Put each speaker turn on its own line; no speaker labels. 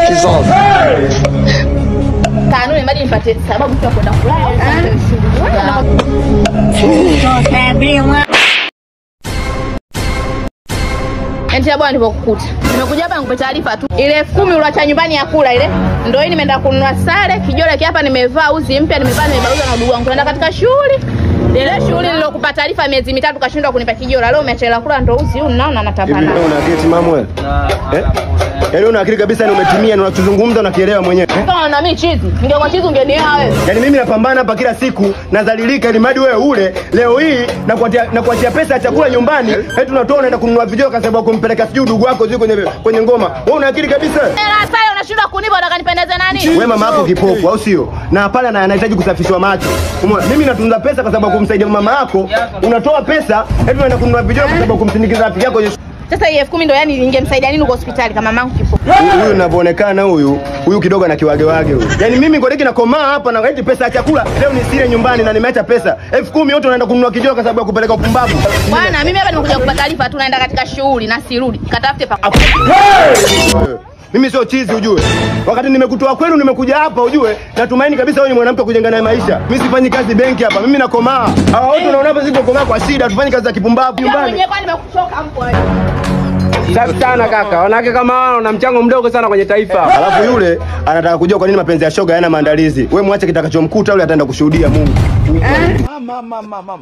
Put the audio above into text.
kizazi.
Kanuni maji nipate sababu tu kwenda kulala. Enti bwana nilipokukuta. Nimekuja hapa nikupe taarifa tu. Ile 10,000 uliacha nyumbani ya kula ile. Ndio hii nimeenda kununua sare, kijole hapa nimevaa uzi mpya nimebauza na ndugu wangu. Tunaenda katika shughuli. Ile shughuli nilokupa taarifa miezi 3 kashindwa kunipa kijora. Leo umeacha kula ndio uzi huu naona natapana.
Hivi una akili timamu wewe? Yaani una akili kabisa na umetimia na unachozungumza unakielewa mwenyewe.
Kama na mimi chizi, ningekuwa chizi ungenielewa wewe.
Yaani mimi napambana hapa kila siku nadhalilika ili madi wewe ule leo hii na kuachia pesa ya chakula nyumbani, eti unatoa unaenda kununua video kwa sababu kumpeleka sijui ndugu wako sio kwenye ngoma. Wewe una akili kabisa?
Sasa unashindwa kunipa unataka nipendeze nani?
Wewe mama yako kipofu au sio? Na pale anahitaji kusafishwa macho. Umeona? Mimi natunza pesa kwa sababu kumsaidia mama yako, unatoa pesa eti unaenda kununua video kwa sababu kumsindikiza rafiki yako.
Sasa hii 10,000 ndio yani ningemsaidia nini kwa hospitali kama mamangu kipofu?
Huyu ninavyoonekana huyu kidogo ana kiwagewage huyu. Yaani mimi ngoreki na komaa hapa na eti pesa ya chakula leo nisile nyumbani na nimeacha pesa 10,000 yote unaenda kununua kijoro kwa sababu ya kupeleka upumbavu.
Bwana mimi hapa nimekuja kupata taarifa tu naenda katika shughuli na sirudi. Katafute pa.
Mimi sio chizi ujue. Wakati nimekutoa kwenu nimekuja hapa ujue. Natumaini kabisa wewe ni mwanamke kujenga naye maisha. Mimi sifanyi kazi benki hapa. Mimi nakomaa. Hawa wote unaona hapa sisi tukomaa kwa shida. Tufanye kazi za kipumbavu nyumbani.
Mwenyewe kwani nimekuchoka mpo wewe.
Safi sana kaka. Wanawake kama hao na mchango mdogo sana kwenye taifa.
Alafu yule anataka kujua kwa nini mapenzi ya shoga hayana maandalizi. Wewe mwache kitakachomkuta yule ataenda kushuhudia Mungu.
Mama.